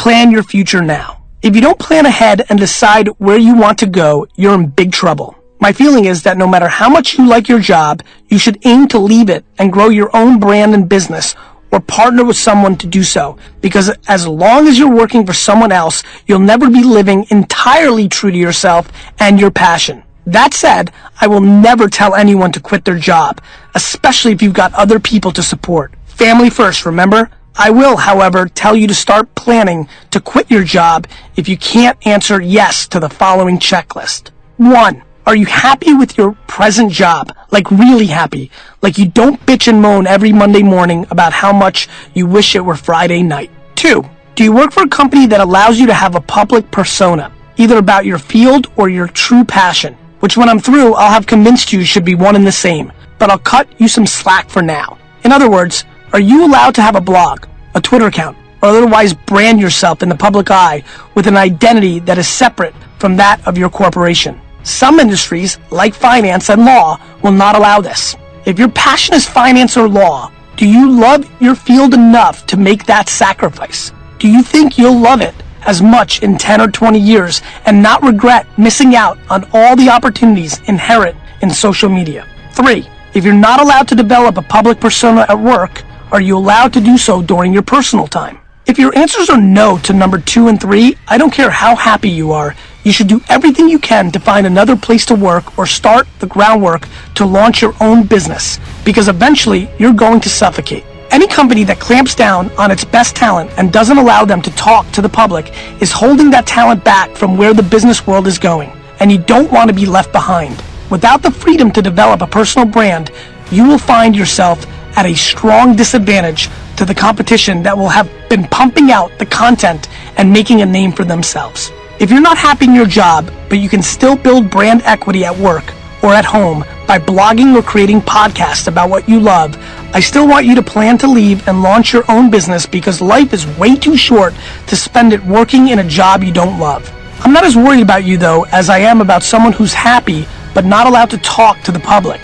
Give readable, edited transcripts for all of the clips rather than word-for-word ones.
plan your future now. If you don't plan ahead and decide where you want to go, you're in big trouble. My feeling is that no matter how much you like your job, you should aim to leave it and grow your own brand and business, or partner with someone to do so, because as long as you're working for someone else, you'll never be living entirely true to yourself and your passion. That said, I will never tell anyone to quit their job, especially if you've got other people to support. Family first, remember? I will, however, tell you to start planning to quit your job if you can't answer yes to the following checklist. 1. Are you happy with your present job? Like really happy? Like you don't bitch and moan every Monday morning about how much you wish it were Friday night? 2. Do you work for a company that allows you to have a public persona, either about your field or your true passion? Which when I'm through, I'll have convinced you should be one and the same, but I'll cut you some slack for now. In other words, are you allowed to have a blog, a Twitter account, or otherwise brand yourself in the public eye with an identity that is separate from that of your corporation? Some industries, like finance and law, will not allow this. If your passion is finance or law, do you love your field enough to make that sacrifice? Do you think you'll love it as much in 10 or 20 years and not regret missing out on all the opportunities inherent in social media? 3. If you're not allowed to develop a public persona at work, are you allowed to do so during your personal time? If your answers are no to number 2 and 3, I don't care how happy you are, you should do everything you can to find another place to work or start the groundwork to launch your own business, because eventually you're going to suffocate. Any company that clamps down on its best talent and doesn't allow them to talk to the public is holding that talent back from where the business world is going, and you don't want to be left behind. Without the freedom to develop a personal brand, you will find yourself at a strong disadvantage to the competition that will have been pumping out the content and making a name for themselves. If you're not happy in your job, but you can still build brand equity at work or at home by blogging or creating podcasts about what you love, I still want you to plan to leave and launch your own business, because life is way too short to spend it working in a job you don't love. I'm not as worried about you though as I am about someone who's happy but not allowed to talk to the public.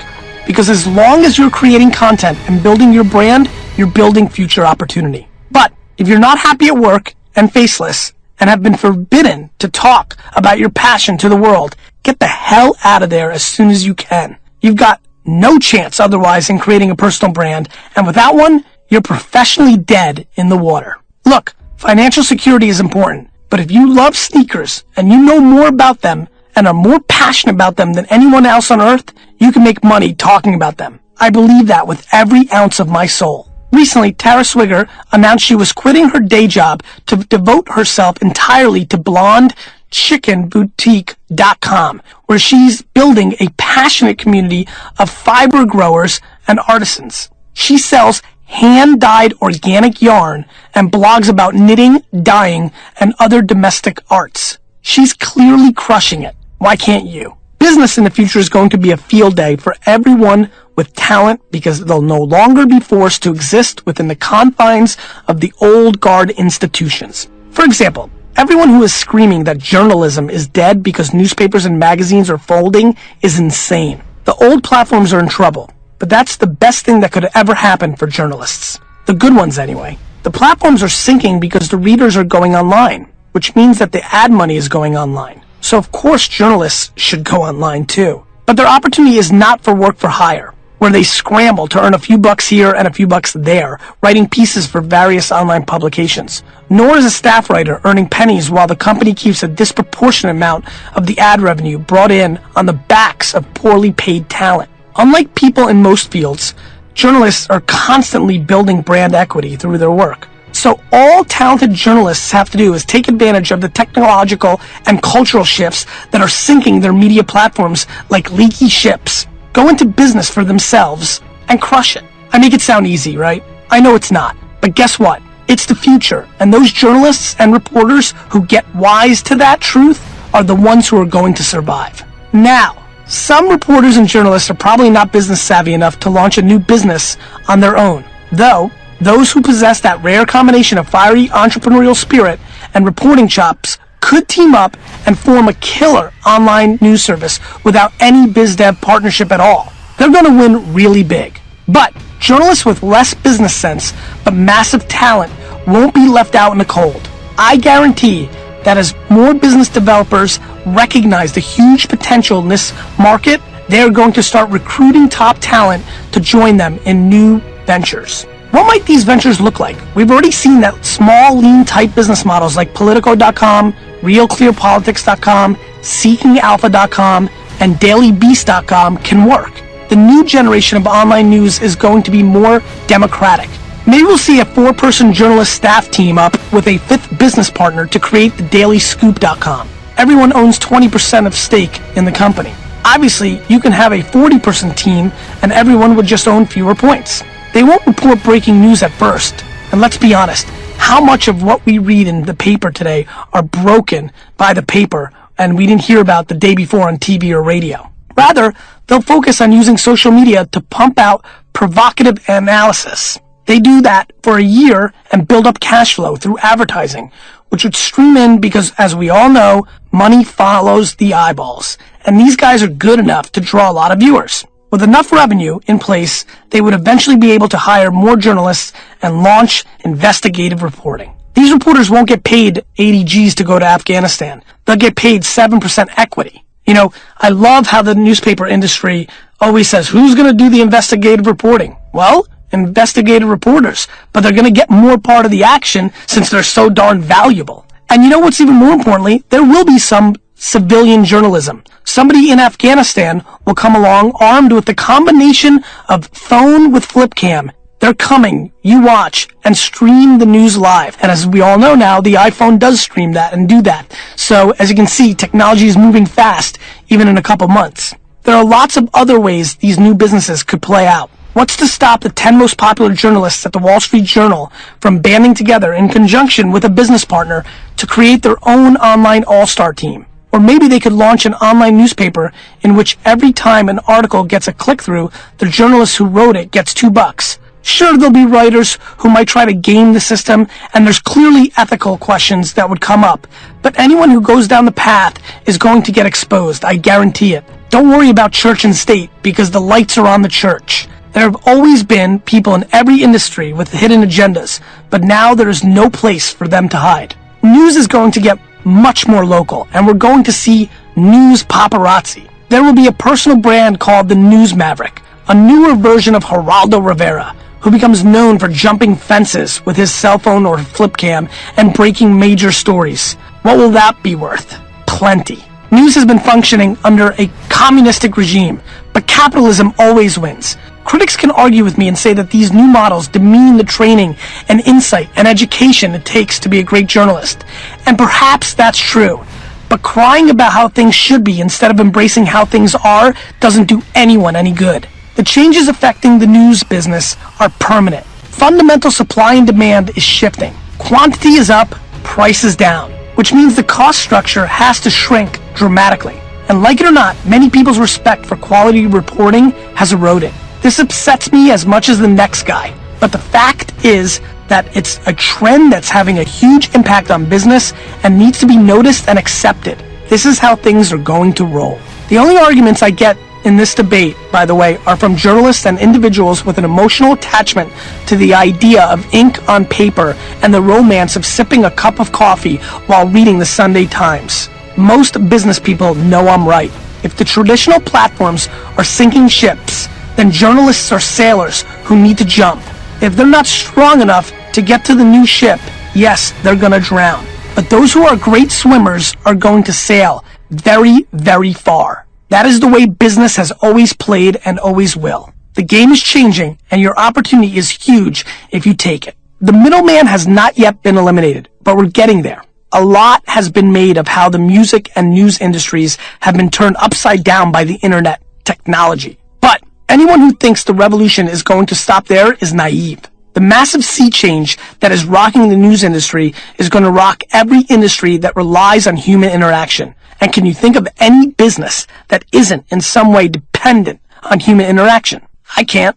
Because as long as you're creating content and building your brand, you're building future opportunity. But if you're not happy at work and faceless and have been forbidden to talk about your passion to the world, get the hell out of there as soon as you can. You've got no chance otherwise in creating a personal brand, and without one, you're professionally dead in the water. Look, financial security is important, but if you love sneakers and you know more about them and are more passionate about them than anyone else on earth, you can make money talking about them. I believe that with every ounce of my soul. Recently, Tara Swigger announced she was quitting her day job to devote herself entirely to blondechickenboutique.com, where she's building a passionate community of fiber growers and artisans. She sells hand-dyed organic yarn and blogs about knitting, dyeing, and other domestic arts. She's clearly crushing it. Why can't you? Business in the future is going to be a field day for everyone with talent, because they'll no longer be forced to exist within the confines of the old guard institutions. For example, everyone who is screaming that journalism is dead because newspapers and magazines are folding is insane. The old platforms are in trouble, but that's the best thing that could ever happen for journalists. The good ones anyway. The platforms are sinking because the readers are going online, which means that the ad money is going online. So of course journalists should go online too. But their opportunity is not for work for hire, where they scramble to earn a few bucks here and a few bucks there, writing pieces for various online publications. Nor is a staff writer earning pennies while the company keeps a disproportionate amount of the ad revenue brought in on the backs of poorly paid talent. Unlike people in most fields, journalists are constantly building brand equity through their work. So all talented journalists have to do is take advantage of the technological and cultural shifts that are sinking their media platforms like leaky ships. Go into business for themselves and crush it. I make it sound easy, right? I know it's not. But guess what? It's the future. And those journalists and reporters who get wise to that truth are the ones who are going to survive. Now, some reporters and journalists are probably not business savvy enough to launch a new business on their own. Though, those who possess that rare combination of fiery entrepreneurial spirit and reporting chops could team up and form a killer online news service without any biz dev partnership at all. They're going to win really big. But journalists with less business sense but massive talent won't be left out in the cold. I guarantee that as more business developers recognize the huge potential in this market, they're going to start recruiting top talent to join them in new ventures. What might these ventures look like? We've already seen that small, lean type business models like Politico.com, RealClearPolitics.com, SeekingAlpha.com, and DailyBeast.com can work. The new generation of online news is going to be more democratic. Maybe we'll see a 4-person journalist staff team up with a 5th business partner to create the DailyScoop.com. Everyone owns 20% of stake in the company. Obviously, you can have a 40-person team and everyone would just own fewer points. They won't report breaking news at first. And let's be honest, how much of what we read in the paper today are broken by the paper and we didn't hear about the day before on TV or radio? Rather, they'll focus on using social media to pump out provocative analysis. They do that for a year and build up cash flow through advertising, which would stream in because, as we all know, money follows the eyeballs. And these guys are good enough to draw a lot of viewers. With enough revenue in place, they would eventually be able to hire more journalists and launch investigative reporting. These reporters won't get paid 80 G's to go to Afghanistan. They'll get paid 7% equity. You know, I love how the newspaper industry always says, who's going to do the investigative reporting? Well, investigative reporters, but they're going to get more part of the action since they're so darn valuable. And you know what's even more importantly? There will be some civilian journalism. Somebody in Afghanistan will come along armed with the combination of phone with flip cam. They're coming, you watch, and stream the news live. And as we all know now, the iPhone does stream that and do that. So as you can see, technology is moving fast, even in a couple months. There are lots of other ways these new businesses could play out. What's to stop the 10 most popular journalists at the Wall Street Journal from banding together in conjunction with a business partner to create their own online all-star team? Or maybe they could launch an online newspaper in which every time an article gets a click-through, the journalist who wrote it gets $2. Sure, there'll be writers who might try to game the system, and there's clearly ethical questions that would come up. But anyone who goes down the path is going to get exposed, I guarantee it. Don't worry about church and state, because the lights are on the church. There have always been people in every industry with hidden agendas, but now there is no place for them to hide. News is going to get much more local, and we're going to see news paparazzi. There will be a personal brand called the News Maverick, a newer version of Geraldo Rivera, who becomes known for jumping fences with his cell phone or flip cam and breaking major stories. What will that be worth? Plenty. News has been functioning under a communistic regime, but capitalism always wins. Critics can argue with me and say that these new models demean the training and insight and education it takes to be a great journalist. And perhaps that's true. But crying about how things should be instead of embracing how things are doesn't do anyone any good. The changes affecting the news business are permanent. Fundamental supply and demand is shifting. Quantity is up, price is down, which means the cost structure has to shrink dramatically. And like it or not, many people's respect for quality reporting has eroded. This upsets me as much as the next guy, but the fact is that it's a trend that's having a huge impact on business and needs to be noticed and accepted. This is how things are going to roll. The only arguments I get in this debate, by the way, are from journalists and individuals with an emotional attachment to the idea of ink on paper and the romance of sipping a cup of coffee while reading the Sunday Times. Most business people know I'm right. If the traditional platforms are sinking ships, then journalists are sailors who need to jump. If they're not strong enough to get to the new ship, yes, they're gonna drown. But those who are great swimmers are going to sail very, very far. That is the way business has always played and always will. The game is changing, and your opportunity is huge if you take it. The middleman has not yet been eliminated, but we're getting there. A lot has been made of how the music and news industries have been turned upside down by the internet technology. But anyone who thinks the revolution is going to stop there is naive. The massive sea change that is rocking the news industry is going to rock every industry that relies on human interaction. And can you think of any business that isn't in some way dependent on human interaction? I can't.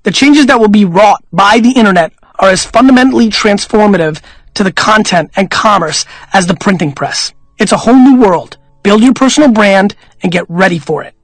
The changes that will be wrought by the internet are as fundamentally transformative to the content and commerce as the printing press. It's a whole new world. Build your personal brand and get ready for it.